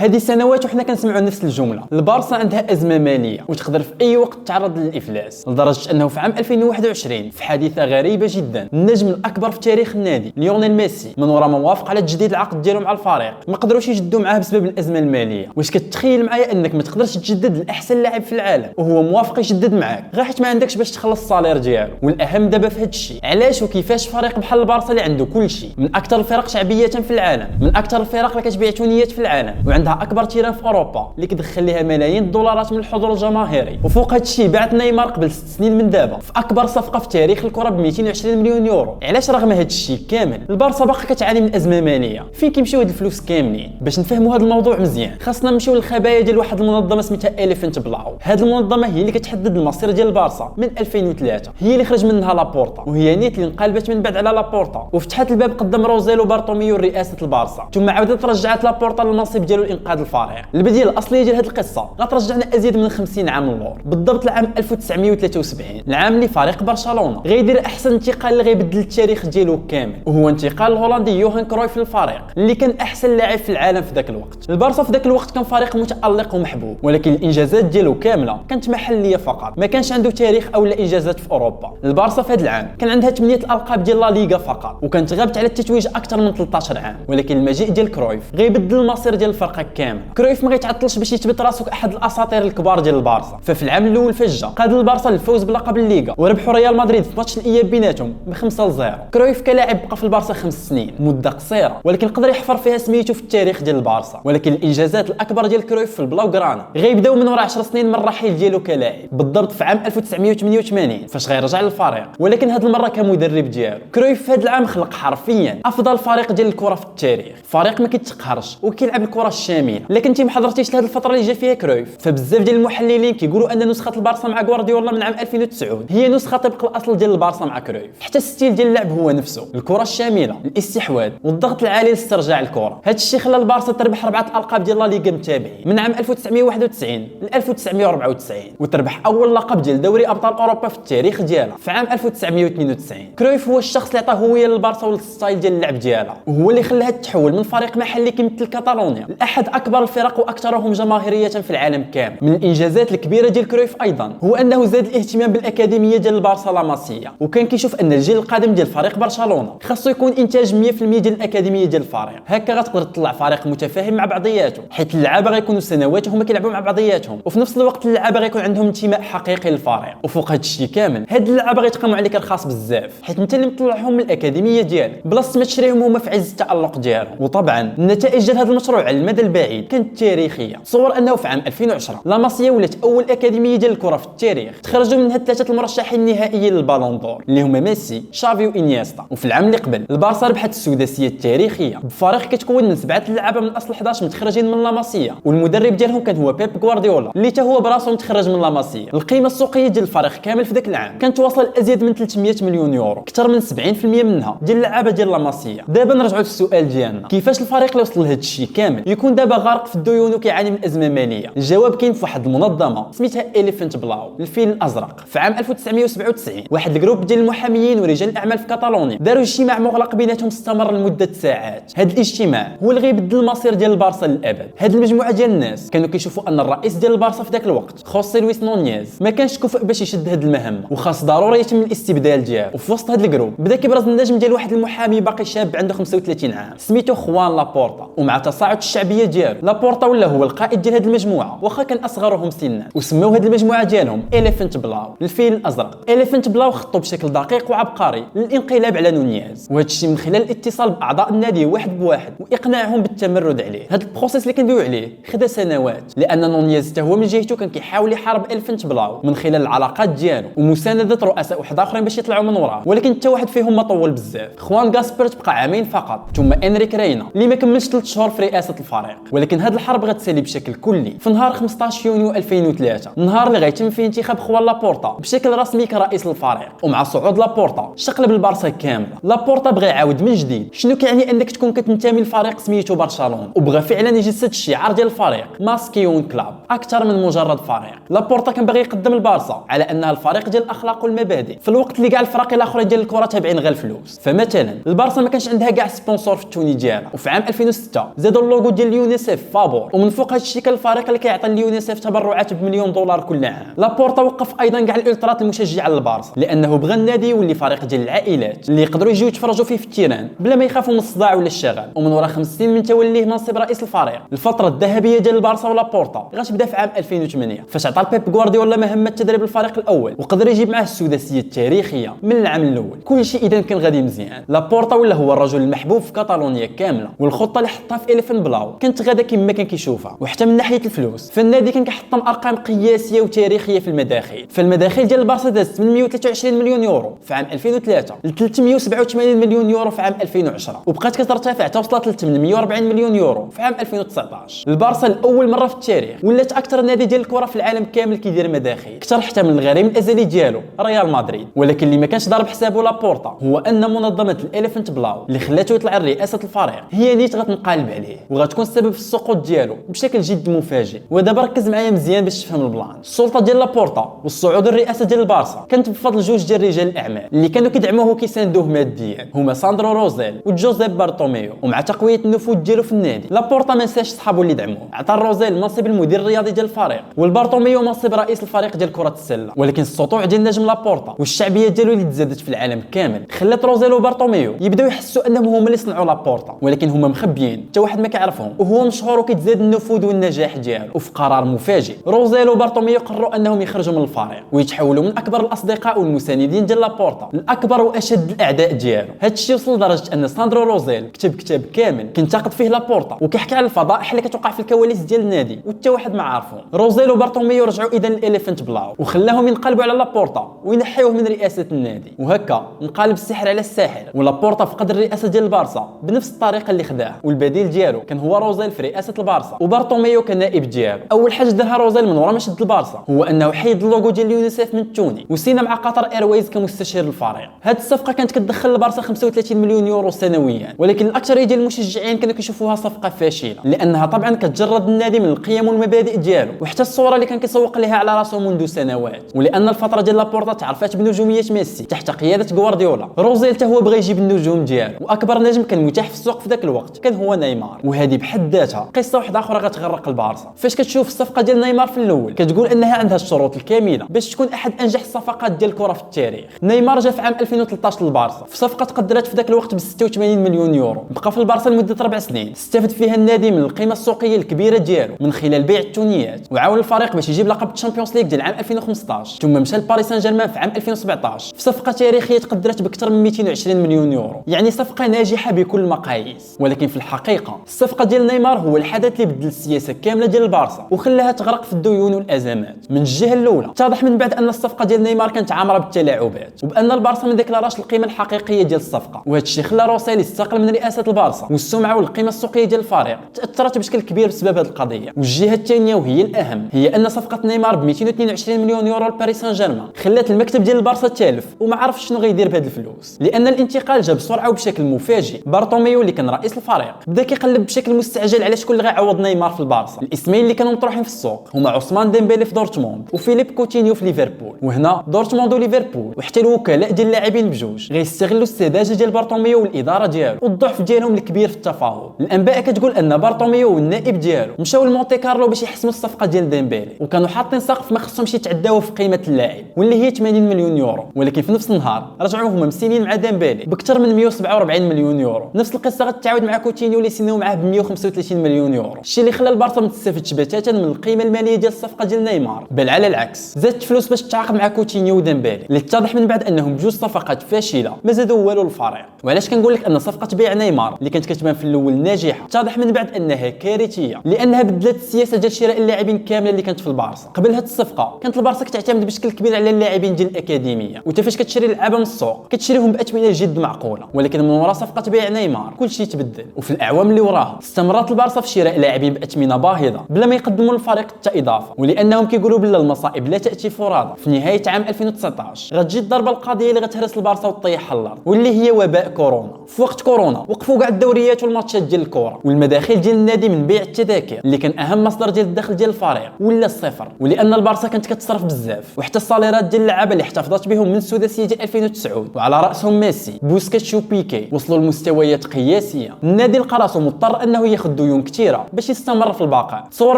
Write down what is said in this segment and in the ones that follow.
هذه سنوات وحنا كنسمعوا نفس الجمله. البارسا عندها ازمه ماليه وتقدر في اي وقت تعرض للافلاس، لدرجه انه في عام 2021 في حادثه غريبه جدا النجم الاكبر في تاريخ النادي ليونيل ميسي من وراء ما وافق على تجديد العقد ديالو مع الفريق ما قدروش يجدوا معاه بسبب الازمه الماليه. واش كتخيل معايا انك ما تقدرش تجدد لاحسن لاعب في العالم وهو موافق يجدد معاك غير حيت ما عندكش باش تخلص الصالير ديالو؟ والاهم دابا في هذا الشيء علاش وكيفاش فريق بحال البارسا اللي عنده كل شيء، من اكثر الفرق شعبيه في العالم، من اكثر الفرق اللي كتبيع تونيات في العالم، وعندها اكبر تيران في اوروبا اللي كتدخل لها ملايين الدولارات من الحضور الجماهيري، وفوق هذا الشيء باعت نيمار قبل 6 سنين من دابا في اكبر صفقه في تاريخ الكره ب 220 مليون يورو. علاش رغم هذا الشيء كامل البارسا باقا كتعاني من ازمه ماليه؟ فين كيمشيو هاد الفلوس كاملين؟ باش نفهموا هذا الموضوع مزيان خاصنا نمشيو للخبايا ديال واحد المنظمه سميتها إليفنت بلاو. هذه المنظمه هي اللي كتحدد المصير ديال البارسا من 2003، هي اللي خرج منها لابورتا وهي نيت اللي انقلبت من بعد على لابورتا وفتحت الباب قدام روزيلو بارطوميو رئاسه البارسا، ثم عاودت رجعت لابورتا للمنصب ديالو لانقاذ الفريق. البدايه الاصليه ديال هذه القصه غترجعنا ازيد من 50 عام للور، بالضبط لعام 1973 العام اللي فريق برشلونه غيدير احسن انتقال اللي غيبدل التاريخ ديالو كامل، وهو انتقال الهولندي يوهان كرويف للفريق اللي كان احسن لاعب في العالم في ذاك الوقت. البارسا في ذاك الوقت كان فريق متالق ومحبوب، ولكن الانجازات ديالو كامله كانت محليه فقط، ما كانش عنده تاريخ او لا انجازات في اوروبا. البارسا في هذا العام كان عندها 8 القاب ديال لا ليغا فقط، وكانت غابت على التتويج اكثر من 13 عام، ولكن المجيء ديال كرويف غيبدل المصير ديال الفرقه كامل. كرويف ما غيتعطلش باش يثبت راسو كاحد الاساطير الكبار ديال البارسا، ففي العام الاول فجاه قاد البارسا للفوز بلقب الليغا وربحوا ريال مدريد في ماتش الاياب بيناتهم ب5-0. كرويف كلاعب بقى في البارسا 5 سنين، مده قصيره ولكن قدر يحفر فيها سميتو في التاريخ ديال البارسا. ولكن الانجازات الاكبر ديال كرويف في البلاوغرانا غيبداو من وراء 10 سنين من الرحيل ديالو كلاعب، بالضبط في عام 1988 فاش غيرجع للفريق، ولكن هذه المره كمدرب ديالو. كرويف في هذا العام خلق حرفيا افضل فريق ديال الكره في التاريخ، فريق ما كيتقهرش وكيلعب الكره الشامله. لكن انت ما حضرتيش لهذه الفتره اللي جا فيها كرويف، فبزاف ديال المحللين كيقولوا ان نسخه البارسا مع غوارديولا من عام 2009 هي نسخه طبق الاصل ديال البارسا مع كرويف، حتى الستيل ديال اللعب هو نفسه، الكره الشامله، الاستحواذ والضغط العالي لاسترجاع الكره. هذا الشيء خلى البارسا تربح 4 القاب ديال لا ليغا متابعين من عام 1991 ل 1994، وتربح اول لقب ديال دوري ابطال اوروبا في التاريخ ديالها في عام 1992. كرويف هو الشخص اللي عطاه هويه للبارسا والستايل ديال اللعب ديالها، وهو اللي خلاها تتحول من فريق محلي كيمثل كاتالونيا لاحد اكبر الفرق واكثرهم جماهيريه في العالم كامل. من الانجازات الكبيره ديال كرويف ايضا هو انه زاد الاهتمام بالاكاديميه ديال البارسا لا ماسيا، وكان كيشوف ان الجيل القادم ديال فريق برشلونه خاصو يكون انتاج 100% ديال الاكاديميه ديال الفريق، هكا غتقدر تطلع فريق متفاهم مع بعضياته، حيت اللعابه غيكونوا سنوات هما كيلعبوا مع بعضياتهم، وفي نفس الوقت اللعابه غيكون عندهم انتماء حقيقي للفريق. وفوق هذا الشيء كامل هاد اللعابه غيتقاموا عليك الخاص بزاف، حيت انت اللي مطلعهم من الاكاديميه ديالك بلاصه ما تشريهم هما في عز التالق ديالهم. وطبعا النتائج ديال هذا المشروع على المدى البعيد كانت تاريخيه. تصور انه في عام 2010 لا ماسيا ولات اول اكاديميه ديال الكره في التاريخ تخرجوا منها 3 المرشحين النهائيين للبالون دور اللي هما ميسي، شافي وانيستا. وفي العام اللي قبل البارسا ربحت السداسيه التاريخيه بفريق كتكون من 7 اللعابه من اصل 11 متخرجين من لا ماسيا، والمدرب ديالهم كان هو بيب غوارديولا اللي حتى هو براسو متخرج من لا ماسيا. القيمه السوقيه ديال الفريق كامل في ذاك العام كانت توصل ازيد من 300 مليون يورو، اكثر من 70% منها ديال اللعابه ديال لا ماسيا. دابا نرجعوا للسؤال ديالنا، كيفاش الفريق اللي وصل لهذا الشيء كامل يكون دابا غارق في الديون وكيعاني من ازمه ماليه؟ الجواب كاين في واحد المنظمه سميتها إليفنت بلاو، الفيل الازرق. في عام 1997 واحد الجروب ديال المحاميين ورجال الاعمال في كاتالونيا داروا اجتماع مغلق بيناتهم استمر لمده ساعات. هذا الاجتماع هو اللي غيبدل المصير ديال البارسا للابد. هذه المجموعه ديال الناس كانوا كيشوفوا ان الرئيس ديال البارسا في ذاك الوقت خوسي لويس نونيز ما كانش كفء باش يشد هذه المهمه، وخاص ضروري يتم الاستبدال ديالو. وفي وسط هذا الجروب بدا كيبرز النجم ديال واحد المحامي باقي شاب عنده 35 عام سميتو خوان لابورتا، ومع تصاعد الشعبيه ديالو لابورتا ولا هو القائد ديال هذه المجموعه واخا كان اصغرهم سنا، وسموا هذه المجموعه ديالهم إليفنت بلاو، الفيل الازرق. إليفنت بلاو خطوا بشكل دقيق وعبقري للانقلاب على نونيز، وهذا الشيء من خلال الاتصال باعضاء النادي واحد بواحد واقناعهم بالتمرد عليه. هذا البروسيس اللي كندويو عليه خدا سنوات، لان نونيز حتى هو من جهته كان كيحاول يحارب إليفنت بلاو من خلال العلاقات ديالو ومسانده رؤساء واحد اخرين باش يطلعوا من وراه، ولكن حتى واحد فيهم ما طول بزاف. خوان غاسبرت بقى عامين فقط، ثم انريك رينا اللي ما كملش 3 شهور في رئاسه الفريق. ولكن هذه الحرب غتسالي بشكل كلي في نهار 15 يونيو 2003، النهار اللي غيتم فيه انتخاب خوان لابورتا بشكل رسمي كرئيس الفريق. ومع صعود لابورتا شقلب البارسا كامله. لابورتا بغى يعاود من جديد شنو كيعني انك تكون كتنتمي لفريق سميتو برشلونه، وبغى فعلا يجسد الشعار ديال الفريق ماسكيون كلاب اكثر من مجرد فريق. لابورتا كان باغي يقدم البارسا على انها الفريق ديال الاخلاق والمبادئ في الوقت اللي كاع الفرق الاخرين ديال الكره تابعين غير الفلوس. فمثلا البارسا ما كانش عندها كاع سبونسور في التوني ديالها، وفي عام 2006 زادوا اللوغو ديال ليونيل اليونيسيف فابور، ومن فوق هذا الشيء كان الفريق اللي كيعطي اليونيسيف تبرعات بمليون دولار كل عام. لابورتا وقف ايضا كاع الالترات المشجعه للبارسا لانه بغى النادي يولي فريق ديال العائلات اللي يقدروا يجيو يتفرجوا فيه في التيران بلا ما يخافوا من الصداع ولا الشغب. ومن وراء 5 سنين من توليه منصب رئيس الفريق، الفتره الذهبيه ديال البارسا ولابورتا غتبدا في عام 2008 فاش عطى بيب غوارديولا مهمه تدريب الفريق الاول وقدر يجيب معاه السداسيه التاريخيه من العام الاول. كل شيء اذا كان غادي مزيان. لابورتا ولا هو الرجل المحبوب في كاتالونيا كامله، والخطه اللي حطها في اليفن بلاو كانت غادا كما كان كيشوفها. وحتى من ناحيه الفلوس فالنادي كان كيحطم ارقام قياسيه وتاريخيه في المداخيل. فالمداخيل ديال البارسا دازت من 123 مليون يورو في عام 2003 ل 387 مليون يورو في عام 2010 وبقات كترتفع حتى وصلت ل 840 مليون يورو في عام 2019. البارسا لاول مره في التاريخ ولات اكثر نادي ديال الكره في العالم كامل كيدير مداخيل، اكثر حتى من الغريم الازلي ديالو ريال مدريد. ولكن اللي ما كانش ضارب حسابه لابورتا هو ان منظمه الاليفنت بلاو اللي خلاته يطلع رئاسه الفريق هي نيت غتنقلب عليه وغتكون السبب في السقوط ديالو بشكل جد مفاجئ. ودابا ركز معايا مزيان باش تفهم البلان. السلطه ديال لابورتا والصعود الرئاسه ديال البارسا كانت بفضل جوج ديال رجال الاعمال اللي كانوا كيدعموه وكيساندوه ماديا، هما ساندرو روزيل وجوزيب بارتوميو. ومع تقويه النفوذ ديالو في النادي لابورتا ما نساش صحابو اللي دعموه، عطى روزيل منصب المدير الرياضي ديال الفريق والبارتوميو منصب رئيس الفريق ديال كره السله. ولكن السطوع ديال نجم لابورتا والشعبيه ديالو اللي تزادت في العالم كامل خلات روزيل وبارتوميو يبداو يحسوا انهم هما اللي صنعوا لابورتا، ولكن هما مخبيين حتى واحد ما كيعرفهم وهو مشهور وكيتزاد النفوذ والنجاح ديالو. وفي قرار مفاجئ روزيل وبارتوميو قرروا انهم يخرجوا من الفريق ويتحولوا من اكبر الاصدقاء والمساندين ديال لابورتا لاكبر واشد الاعداء ديالو. هذا الشيء وصل لدرجه ان ساندرو روزيل كتب كتاب كامل كينتقد فيه لابورتا وكيحكي على الفضائح اللي كتوقع في الكواليس ديال النادي وحتى واحد ما عارفهم. روزيل وبارتوميو رجعوا اذا الاليفنت بلاو وخلاهم ينقلبوا على لابورتا وينحيوه من رئاسه النادي، وهكا انقلب السحر على الساحر ولابورتا فقد الرئاسه ديال البارسا بنفس الطريقه اللي خداها. والبديل ديالو كان هو روزيل في رئاسه البارسا وبارتوميو كان نائب ديالو. اول حاجه دارها روزيل من ورا ما شد البارسا هو انه حيد اللوغو ديال اليونيسيف من التوني وسينا مع قطر ايرويز كمستشير الفريق. هذه الصفقه كانت كتدخل البارسا 35 مليون يورو سنويا، ولكن الاكثريه ديال المشجعين كانوا كيشوفوها صفقه فاشله لانها طبعا كتجرد النادي من القيم والمبادئ ديالو وحتى الصوره اللي كان كيسوق لها على راسه منذ سنوات. ولان الفتره ديال لابورتا تعرفات بنجوميه ميسي تحت قياده غوارديولا، روزيل حتى هو بغى يجيب النجوم ديالو واكبر نجم كان متاح في السوق في ذاك الوقت كان هو نيمار. وهذه بحد ذاتها قصه واحده اخرى غتغرق البارسا. فاش كتشوف الصفقه ديال نيمار في الاول كتقول انها عندها الشروط الكامله باش تكون احد انجح الصفقات ديال الكره في التاريخ. نيمار جا في عام 2013 للبارسا في صفقه تقدرت في ذاك الوقت ب 86 مليون يورو، بقى في البارسا لمده 4 سنين استفد فيها النادي من القيمه السوقيه الكبيره ديالو من خلال بيع التونيات، وعاون الفريق باش يجيب لقب الشامبيونز ليغ ديال عام 2015 ثم مشى لباريس سان جيرمان في عام 2017 في صفقه تاريخيه تقدرت باكثر من 220 مليون يورو، يعني صفقه ناجحه بكل المقاييس. ولكن في الحقيقه الصفقه ديال نيمار هو الحدث اللي بدل السياسه كامله ديال البارسا وخلاها تغرق في الديون والازمات. من الجهه الاولى اتضح من بعد ان الصفقه ديال نيمار كانت عامره بالتلاعبات وبان البارسا ما ديكلاراش القيمه الحقيقيه ديال الصفقه، وهذا الشيء خلى روسيل يستقل من رئاسه البارسا والسمعه والقيمه السوقيه ديال الفريق تاثرت بشكل كبير بسبب هذه القضيه. والجهه الثانيه وهي الاهم هي ان صفقه نيمار ب 222 مليون يورو لباريس سان جيرمان خلات المكتب ديال البارسا تالف وما عرفش شنو غيدير بهذه الفلوس، لان الانتقال جا بسرعه وبشكل مفاجئ. بارتوميو اللي كان رئيس الفريق بدا كيقلب بشكل مستعجل على شكون اللي غيعوض نيمار في البارسا. الاسمين اللي كانوا مطروحين في السوق هما عثمان ديمبيلي في دورتموند وفيليب كوتينيو في ليفربول. وهنا دورتموند وليفربول وحتى الوكلاء ديال اللاعبين بجوج غيستغلوا السذاجه ديال بارتوميو والاداره ديالو والضعف ديالهم الكبير في التفاوض. الانباء كتقول ان بارتوميو والنائب ديالو مشاو لمونتي كارلو باش يحسموا الصفقه ديال ديمبيلي وكانوا حاطين سقف ما خصهمش يتعداو في قيمه اللاعب واللي هي 80 مليون يورو، ولكن في نفس النهار رجعوا هما مسينين مع ديمبيلي باكثر من 147 مليون يورو. نفس القصه غتعاود مع كوتينيو اللي سيناو معاه ب 135 مليون يورو، الشيء اللي خلى البارسا ما تستافدش بتاتا من القيمه الماليه ديال الصفقه ديال نيمار، بل على العكس زادت فلوس باش تتعاقد مع كوتينيو وديمبيلي اللي اتضح من بعد انهم بجوج صفقات فاشله ما زادوا والو للفريق. وعلاش كنقول لك ان صفقه بيع نيمار اللي كانت كتبان في الاول ناجحه اتضح من بعد انها كارثيه لانها بدلت السياسه ديال شراء اللاعبين كامله اللي كانت في البارسا. قبل هذه الصفقه كانت البارسا كتعتمد بشكل كبير على اللاعبين ديال الاكاديميه وانت فاش كتشري اللعابه من السوق كتشريهم باثمنه جد معقوله، ولكن من وراء صفقه بيع نيمار كل شيء تبدل. وفي الاعوام اللي وراها استمرت البارسا في شراء لاعبين باثمنه باهظه بلا ما يقدموا للفريق حتى اضافه، ولانهم كيقولوا بلا المصائب لا تاتي فرادى. في نهايه عام 2019 غتجي الضربه القاضيه اللي غتهرس البارسا وتطيح الارض واللي هي وباء كورونا. في وقت كورونا وقفوا كاع الدوريات والماتشات ديال الكره والمداخيل ديال النادي من بيع التذاكر اللي كان اهم مصدر ديال الدخل ديال الفريق ولا الصفر، ولان البارسا كانت كتصرف بزاف وحتى الصاليرات ديال اللعابه اللي احتفظت بهم من السداسيه ديال 2009 وعلى راسهم ميسي بوسكيتش وبيكي وصلوا لمستويات قياسيه. النادي لقى راسو مضطر انه ياخذ ياخذ ديون كثيره باش يستمر في البقاء. تصور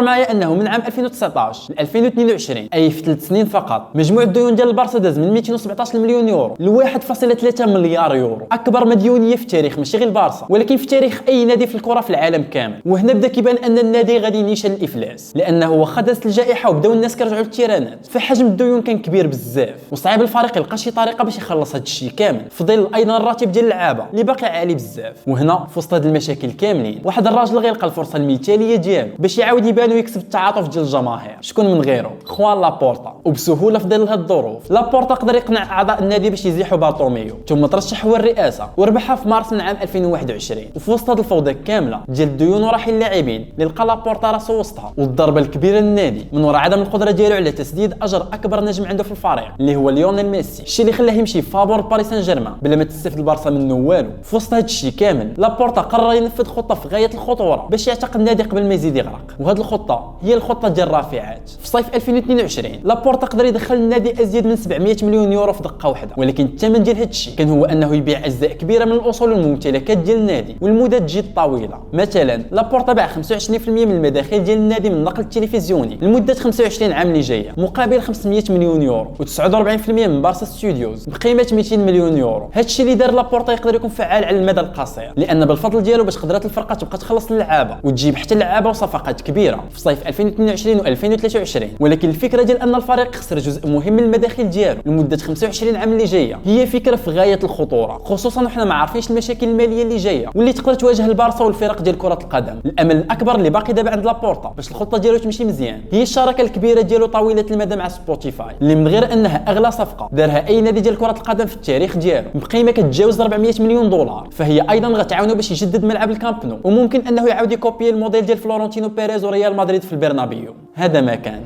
معايا انه من عام 2019 ل 2022 اي في 3 سنين فقط مجموع الديون ديال البارسا داز من 217 مليون يورو ل 1.3 مليار يورو، اكبر مديونيه في التاريخ ماشي غير البارسا ولكن في تاريخ اي نادي في الكره في العالم كامل. وهنا بدا كيبان ان النادي غادي نيشان الافلاس، لانه واخا دازت الجائحه وبداو الناس كيرجعوا للتيرانات فحجم الديون كان كبير بزاف وصعيب الفريق يلقى شي طريقه باش يخلص هذا الشيء كامل، في ظل ايضا الراتب ديال اللعابه اللي باقي عالي بزاف. وهنا في وسط هاد المشاكل كاملين واحد الراجل غيلقى الفرصه المثاليه ديالو باش يعاود يبان ويكسب التعاطف ديال الجماهير. شكون من غيره؟ خوان لابورتا. وبسهوله في ظل هاد الظروف لابورتا قدر يقنع اعضاء النادي باش يزيحوا بارطوميو، ثم ترشح هو الرئاسه وربحها في مارس من عام 2021. وفي وسط هاد الفوضى كامله ديال الديون ورحيل اللاعبين اللي لقى لابورتا راسو وسطها والضربه الكبيره للنادي من وراء عدم القدره ديالو على تسديد اجر اكبر نجم عنده في الفريق اللي هو ليونيل ميسي، الشيء اللي خلاه يمشي فابور باريس سان جيرمان بلا ما تستفد البارسا منه والو. في وسط هاد الشيء كامل لابورتا قرر ينفذ خطه في غايه الخطوره باش يعتق النادي قبل ما يزيد يغرق، وهاد الخطه هي الخطه ديال الرافعات. في صيف 2022 لابورتا قدر يدخل النادي ازيد من 700 مليون يورو في دقه واحده، ولكن الثمن ديال هاد الشيء كان هو انه يبيع اجزاء كبيره من الاصول والممتلكات ديال النادي والمدة جد طويله. مثلا لابورتا باع 25% من المداخيل ديال النادي من النقل التلفزيوني لمده 25 عام اللي جايه مقابل 500 مليون يورو، و49% من بارسا ستوديوز بقيمه 200 مليون يورو. هاد الشيء اللي دار لابورتا يقدر يكون فعال على المدى القصير، لان بالفضل ديالو باش قدرت الفرقه تبقى تخلص اللعابه وتجيب حتى اللعابه وصفقات كبيره في صيف 2022 و2023. ولكن الفكره ديال ان الفريق خسر جزء مهم من المداخيل ديالو لمده 25 عام اللي جايه هي فكره في غايه الخطوره، خصوصا وحنا ما عارفينش المشاكل الماليه اللي جايه واللي تقدر تواجه البارسا والفرق ديال كره القدم. الامل الاكبر اللي باقي دابا عند لابورتا باش الخطه ديالو تمشي مزيان هي الشراكه الكبيره ديالو طويله المدى مع سبوتيفاي، اللي من غير انها اغلى صفقه دارها اي نادي ديال كره القدم في التاريخ ديالو بقيمه كتجاوز 400 مليون دولار، فهي ايضا غتعاونو باش يجدد ملعب الكامب نو، وممكن انه يعاود يكوبي الموديل ديال فلورنتينو بيريز وريال مدريد في البرنابيو. هذا ما كان.